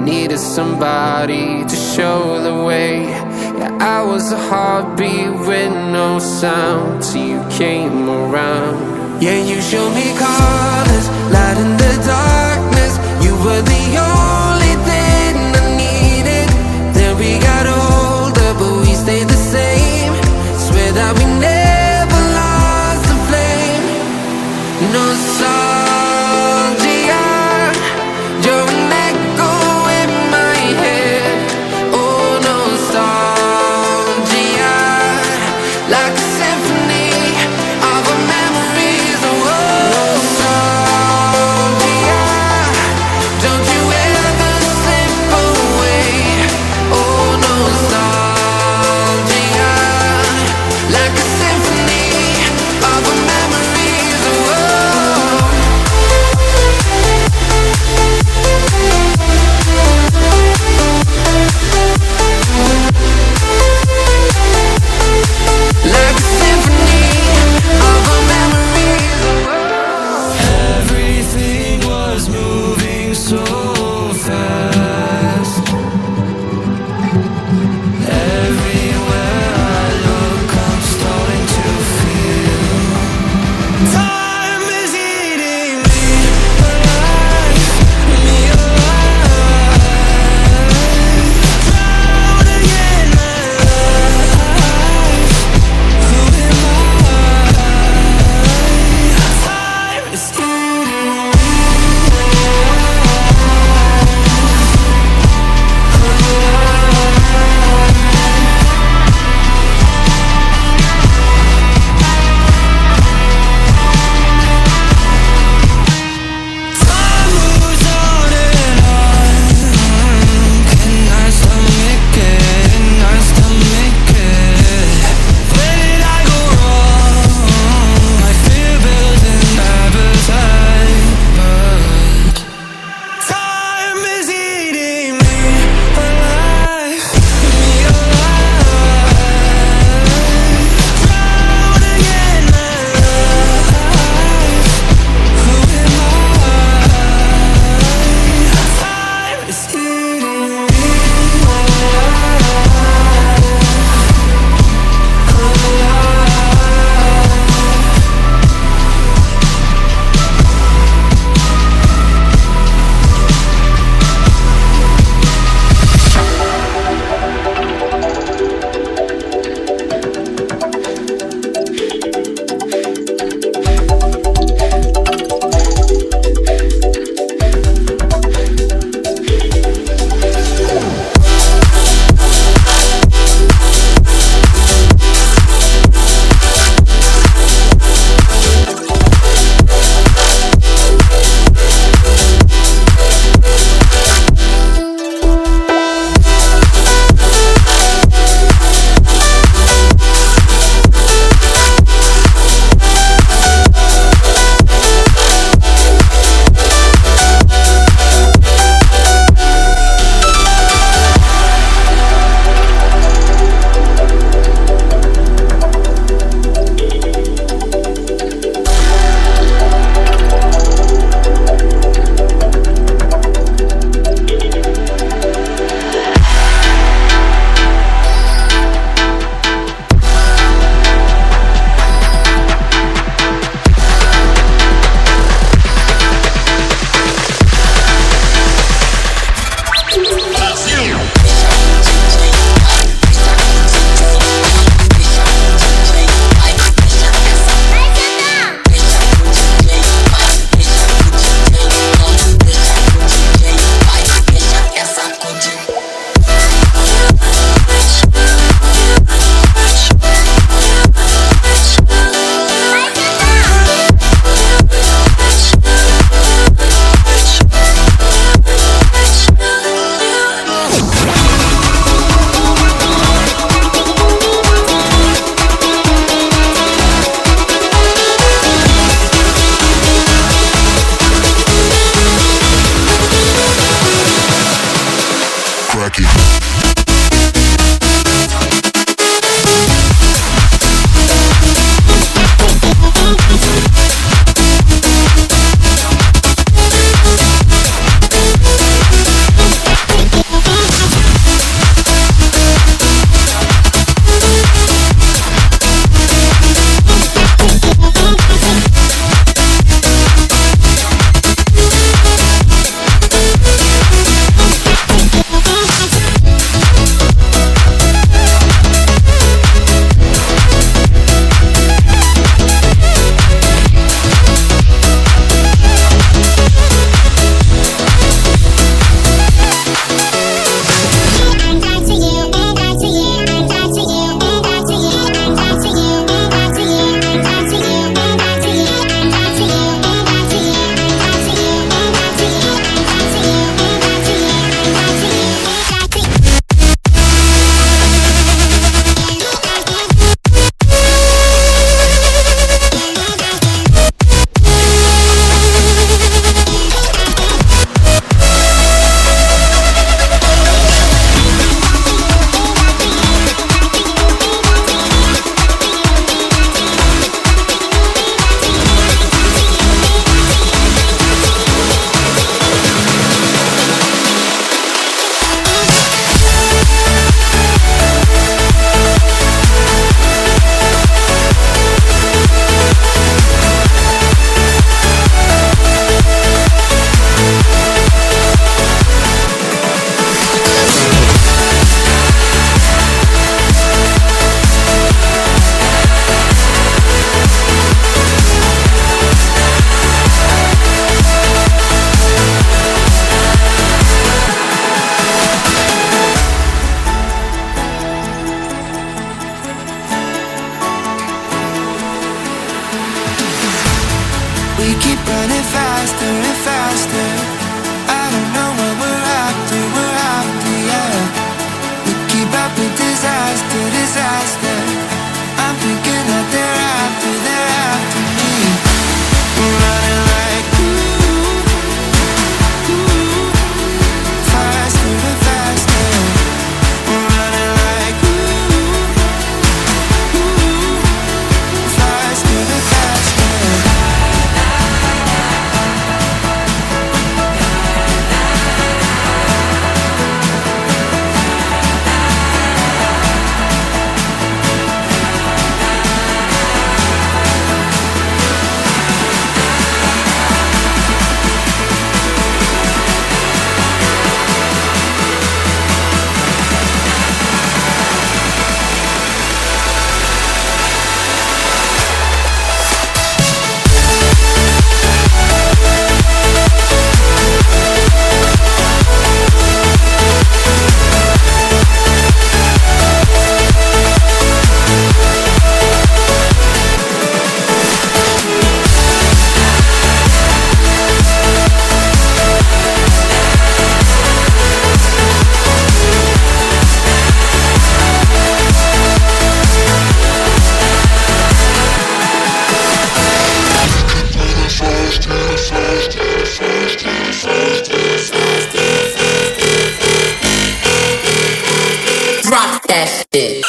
needed somebody to show the way. Yeah, I was a heartbeat with no sound till you came around. Yeah, you showed me colors, light in the darkness. You were the only thing I needed. Then we got older, but we stayed the same. Swear that we never lost the flame. Nostalgia, you're an echo in my head. Oh, nostalgia, like a symphony of our memories. Oh, nostalgia, don't you ever slip away. Oh, nostalgia, like a symphony of our memories. Oh, like a symphony of our memories. Everything was moving so fast. Everywhere I look, I'm starting to feel time is eating me alive, me alive. Drowning in my life. Who am I? Time is eating me Time moves on and on. Can I stomach it? Can I stomach it? Where did I go wrong? I fear building appetite, but time is eating me alive, me alive. Drowning in my life. Who am I? Time is eating me that shit.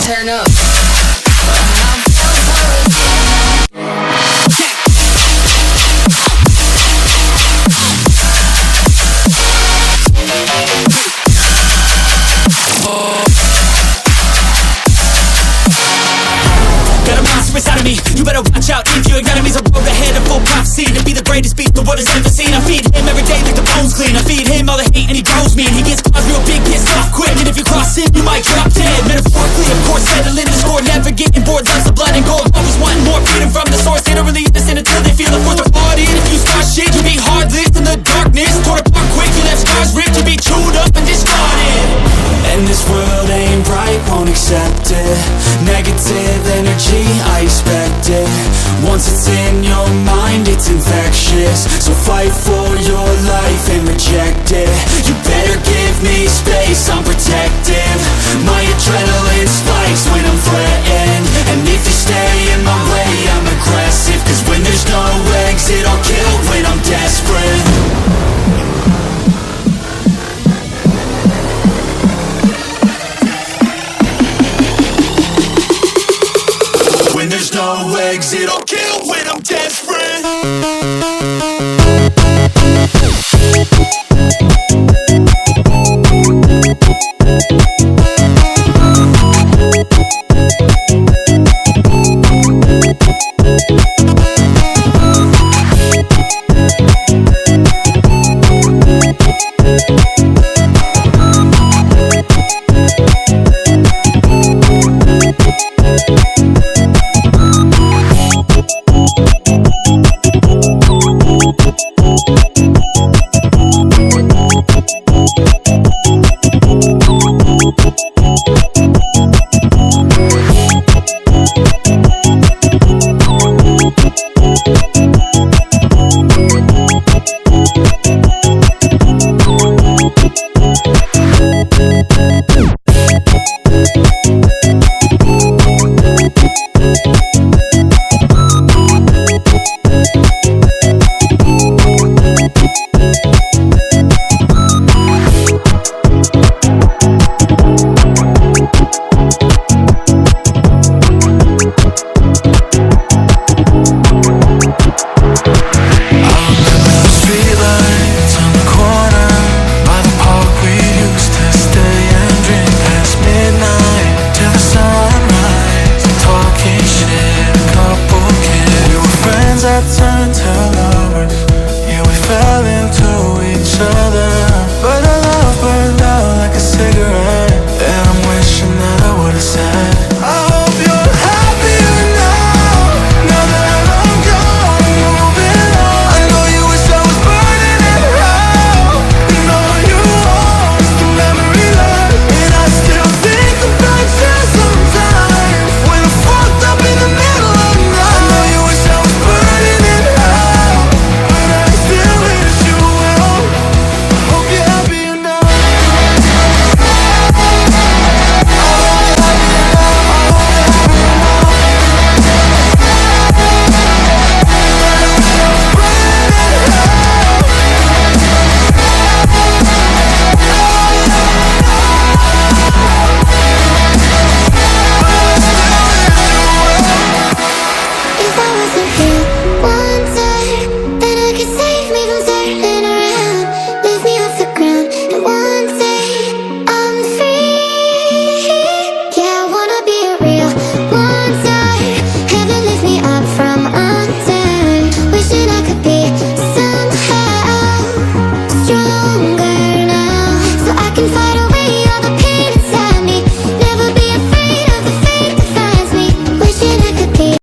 Turn up. Got a monster inside of me, you better watch out. If your enemy's a road ahead of full prophecy to be the greatest beast the world has ever seen. I feed him every day like the bones clean. I feed him all the hate and he grows me. And he gets cause real big, pissed off quick. And if you cross him, you might drop dead. Metaphorically, of course, settling the score. Never getting bored, loves the blood and gold. Always wanting more freedom from the source. They don't really listen until they feel the force of party. And if you start shit, you be heartless in the darkness. Torn apart quick, you left scars ripped. You be chewed up and discarded. And this world ain't right, won't accept it. Negative energy, I expect it. Once it's in your mind, it's infectious. So fight for your life and reject it. You better give me space, I'm protective. My adrenaline spikes when I'm threatened. And if you stay in my way, I'm aggressive. Cause when there's no exit, I'll kill when I'm desperate. When there's no exit, I'll kill when I'm desperate. But our love burned out like a cigarette. And I'm wishing that I would've said